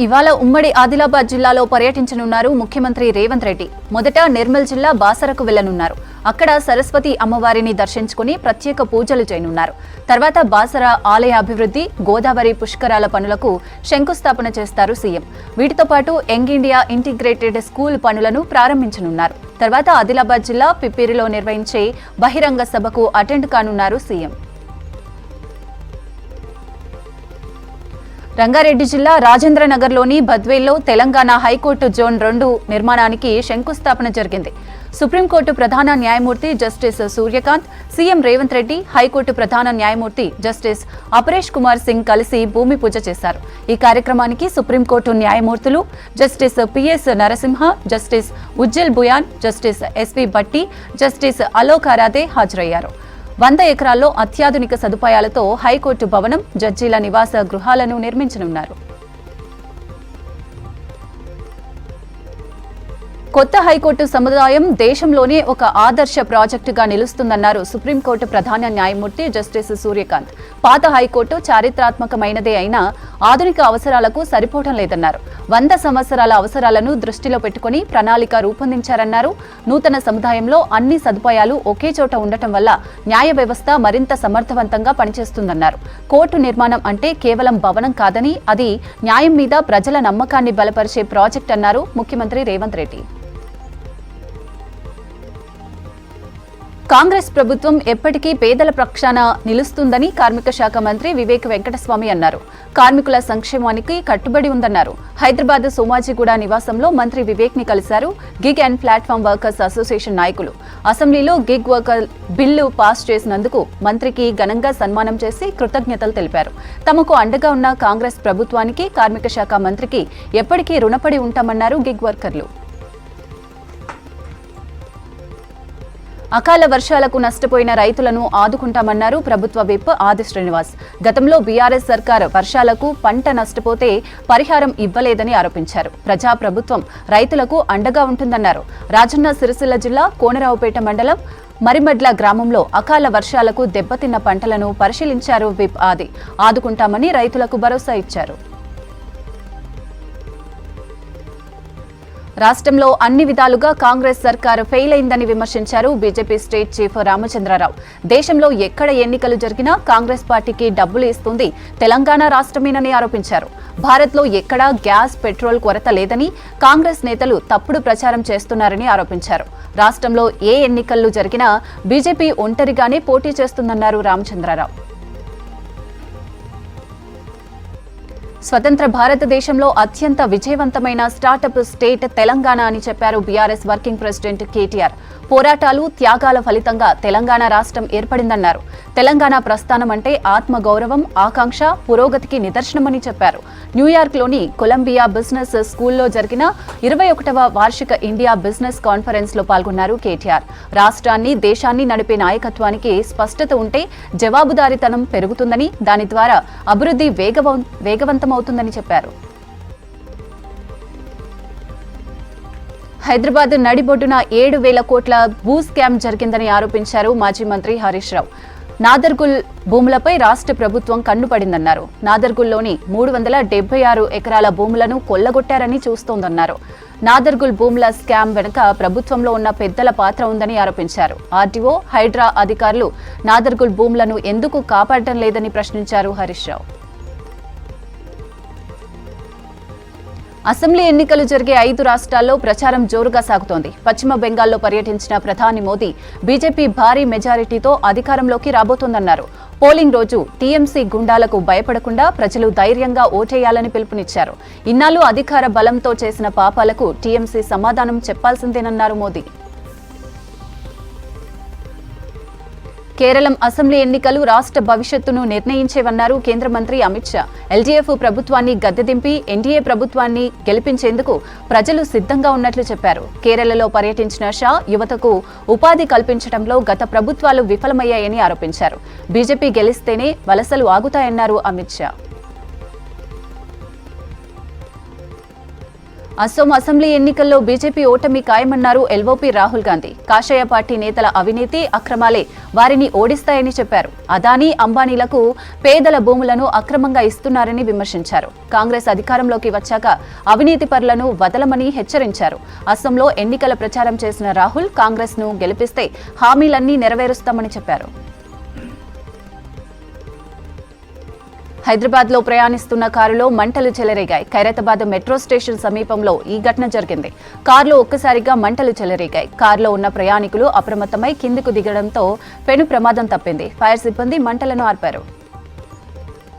ఇవాళ ఉమ్మడి ఆదిలాబాద్ జిల్లాలో పర్యటించనున్నారు ముఖ్యమంత్రి రేవంత్ రెడ్డి. మొదట నిర్మల్ జిల్లా బాసరకు వెళ్లనున్నారు. అక్కడ సరస్వతి అమ్మవారిని దర్శించుకుని ప్రత్యేక పూజలు చేయనున్నారు. తర్వాత బాసర ఆలయ అభివృద్ధి, గోదావరి పుష్కరాల పనులకు శంకుస్థాపన చేస్తారు సీఎం. వీటితో పాటు యంగ్ ఇండియా ఇంటిగ్రేటెడ్ స్కూల్ పనులను ప్రారంభించనున్నారు. తర్వాత ఆదిలాబాద్ జిల్లా పిప్పిరిలో నిర్వహించే బహిరంగ సభకు అటెండ్ కానున్నారు సీఎం. రంగారెడ్డి జిల్లా రాజేంద్రనగర్లోని బద్వేల్లో తెలంగాణ హైకోర్టు జోన్ 2 నిర్మాణానికి శంకుస్థాపన జరిగింది. సుప్రీంకోర్టు ప్రధాన న్యాయమూర్తి justice Surya Kant, CM Revanth Reddy, high court ప్రధాన న్యాయమూర్తి జస్టిస్ అపరేష్ కుమార్ సింగ్ కలిసి భూమి పూజ చేశారు. ఈ కార్యక్రమానికి సుప్రీంకోర్టు న్యాయమూర్తులు justice P S Narasimha, justice Ujjal Bhuyan, justice S V Bhatti, justice Alok Aradhe హాజరయ్యారు. 100 ఎకరాల్లో అత్యాధునిక సదుపాయాలతో హైకోర్టు భవనం, జడ్జీల నివాస గృహాలను నిర్మించనున్నారు. కొత్త హైకోర్టు సముదాయం దేశంలోనే ఒక ఆదర్శ ప్రాజెక్టుగా నిలుస్తుందన్నారు సుప్రీంకోర్టు ప్రధాన న్యాయమూర్తి జస్టిస్ సూర్యకాంత్. పాత హైకోర్టు చారిత్రాత్మకమైనదే అయినా ఆధునిక అవసరాలకు సరిపోవడం లేదన్నారు. 100 సంవత్సరాల అవసరాలను దృష్టిలో పెట్టుకుని ప్రణాళిక రూపొందించారన్నారు. నూతన సముదాయంలో అన్ని సదుపాయాలు ఒకే చోట ఉండటం వల్ల న్యాయ వ్యవస్థ మరింత సమర్థవంతంగా పనిచేస్తుందన్నారు. కోర్టు నిర్మాణం అంటే కేవలం భవనం కాదని, అది న్యాయం మీద ప్రజల నమ్మకాన్ని బలపరిచే ప్రాజెక్ట్ అన్నారు ముఖ్యమంత్రి రేవంత్ రెడ్డి. కాంగ్రెస్ ప్రభుత్వం ఎప్పటికీ పేదల పక్షాన నిలుస్తుందని కార్మిక శాఖ మంత్రి వివేక్ వెంకటస్వామి అన్నారు. కార్మికుల సంక్షేమానికి కట్టుబడి ఉందన్నారు. హైదరాబాద్ సోమాజిగూడ నివాసంలో మంత్రి వివేక్ ని కలిశారు gig and platform workers association నాయకులు. అసెంబ్లీలో గిగ్ వర్కర్ బిల్లు పాస్ చేసినందుకు మంత్రికి ఘనంగా సన్మానం చేసి కృతజ్ఞతలు తెలిపారు. తమకు అండగా ఉన్న కాంగ్రెస్ ప్రభుత్వానికి, కార్మిక శాఖ మంత్రికి ఎప్పటికీ రుణపడి ఉంటామన్నారు గిగ్ వర్కర్లు. అకాల వర్షాలకు నష్టపోయిన రైతులను ఆదుకుంటామన్నారు ప్రభుత్వ విప్ ఆది శ్రీనివాస్. గతంలో బీఆర్ఎస్ సర్కార్ వర్షాలకు పంట నష్టపోతే పరిహారం ఇవ్వలేదని ఆరోపించారు. ప్రజాప్రభుత్వం రైతులకు అండగా ఉంటుందన్నారు. రాజన్న సిరిసిల్ల జిల్లా కోనరావుపేట మండలం మరిమడ్ల గ్రామంలో అకాల వర్షాలకు దెబ్బతిన్న పంటలను పరిశీలించారు విప్ ఆది. ఆదుకుంటామని రైతులకు భరోసా ఇచ్చారు. రాష్ట్రంలో అన్ని విధాలుగా కాంగ్రెస్ సర్కారు ఫెయిల్ అయిందని విమర్శించారు బీజేపీ స్టేట్ చీఫ్ రామచంద్రరావు. దేశంలో ఎక్కడ ఎన్నికలు జరిగినా కాంగ్రెస్ పార్టీకి డబ్బులు ఇస్తుంది తెలంగాణ రాష్ట్రమేనని ఆరోపించారు. భారత్లో ఎక్కడా గ్యాస్, పెట్రోల్ కొరత లేదని కాంగ్రెస్ నేతలు తప్పుడు ప్రచారం చేస్తున్నారని ఆరోపించారు. రాష్ట్రంలో ఏ ఎన్నికలు జరిగినా బీజేపీ ఒంటరిగానే పోటీ చేస్తుందన్నారు రామచంద్రరావు. స్వతంత్ర భారతదేశంలో అత్యంత విజయవంతమైన స్టార్టప్ స్టేట్ తెలంగాణ అని చెప్పారు బీఆర్ఎస్ వర్కింగ్ ప్రెసిడెంట్ కేటీఆర్. పోరాటాలు, త్యాగాల ఫలితంగా తెలంగాణ రాష్ట్రం ఏర్పడిందన్నారు. తెలంగాణ ప్రస్థానం అంటే ఆత్మగౌరవం, ఆకాంక్ష, పురోగతికి నిదర్శనమని చెప్పారు. న్యూయార్క్లోని కొలంబియా బిజినెస్ స్కూల్లో జరిగిన 21వ వార్షిక ఇండియా బిజినెస్ కాన్ఫరెన్స్ లో పాల్గొన్నారు కేటీఆర్. రాష్ట్రాన్ని, దేశాన్ని నడిపే నాయకత్వానికి స్పష్టత ఉంటే జవాబుదారీతనం పెరుగుతుందని, దాని ద్వారా అభివృద్ధి వేగవంతమవుతుందని చెప్పారు. హైదరాబాద్ నడిబొడ్డున 7,000 కోట్ల భూ స్కామ్ జరిగిందని ఆరోపించారు మాజీ మంత్రి హరీష్ రావు. నాదర్గుల్ భూములపై రాష్ట్ర ప్రభుత్వం కన్నుపడిందన్నారు. నాదర్గుల్లోని 376 ఎకరాల భూములను కొల్లగొట్టారని చూస్తోందన్నారు. నాదర్గుల్ భూముల స్కామ్ వెనుక ప్రభుత్వంలో ఉన్న పెద్దల పాత్ర ఉందని ఆరోపించారు. ఆర్టీఓ, హైడ్రా అధికారులు నాదర్గుల్ భూములను ఎందుకు కాపాడటం లేదని ప్రశ్నించారు హరీష్ రావు. అసెంబ్లీ ఎన్నికలు జరిగే 5 రాష్ట్రాల్లో ప్రచారం జోరుగా సాగుతోంది. పశ్చిమ బెంగాల్లో పర్యటించిన ప్రధాని మోదీ బీజేపీ భారీ మెజారిటీతో అధికారంలోకి రాబోతోందన్నారు. పోలింగ్ రోజు టీఎంసీ గుండాలకు భయపడకుండా ప్రజలు ధైర్యంగా ఓటేయాలని పిలుపునిచ్చారు. ఇన్నాళ్లు అధికార బలంతో చేసిన పాపాలకు టీఎంసీ సమాధానం చెప్పాల్సిందేనన్నారు మోదీ. కేరళం అసెంబ్లీ ఎన్నికలు రాష్ట్ర భవిష్యత్తును నిర్ణయించేవన్నారు కేంద్ర మంత్రి అమిత్ షా. ఎల్డీఎఫ్ ప్రభుత్వాన్ని గద్దెదింపి ఎన్డీఏ ప్రభుత్వాన్ని గెలిపించేందుకు ప్రజలు సిద్ధంగా ఉన్నట్లు చెప్పారు. కేరళలో పర్యటించిన షా యువతకు ఉపాధి కల్పించడంలో గత ప్రభుత్వాలు విఫలమయ్యాయని ఆరోపించారు. బీజేపీ గెలిస్తేనే వలసలు ఆగుతాయన్నారు అమిత్ షా. అసోం అసెంబ్లీ ఎన్నికల్లో బీజేపీ ఓటమి ఖాయమన్నారు ఎల్ఓపీ రాహుల్ గాంధీ. కాషాయ పార్టీ నేతల అవినీతి అక్రమాలే వారిని ఓడిస్తాయని చెప్పారు. అదానీ అంబానీలకు పేదల భూములను అక్రమంగా ఇస్తున్నారని విమర్శించారు. కాంగ్రెస్ అధికారంలోకి వచ్చాక అవినీతి పరులను వదలమని హెచ్చరించారు. అసోంలో ఎన్నికల ప్రచారం చేసిన రాహుల్ కాంగ్రెస్ ను గెలిపిస్తే హామీలన్నీ నెరవేరుస్తామని చెప్పారు. హైదరాబాద్ లో ప్రయాణిస్తున్న కారులో మంటలు చెలరేగాయి. ఖైరతాబాద్ మెట్రో స్టేషన్ సమీపంలో ఈ ఘటన జరిగింది. కారులో ఒక్కసారిగా మంటలు చెలరేగాయి. కారులో ఉన్న ప్రయాణికులు అప్రమత్తమై కిందకు దిగడంతో పెను ప్రమాదం తప్పింది. ఫైర్ సిబ్బంది మంటలను ఆర్పారు.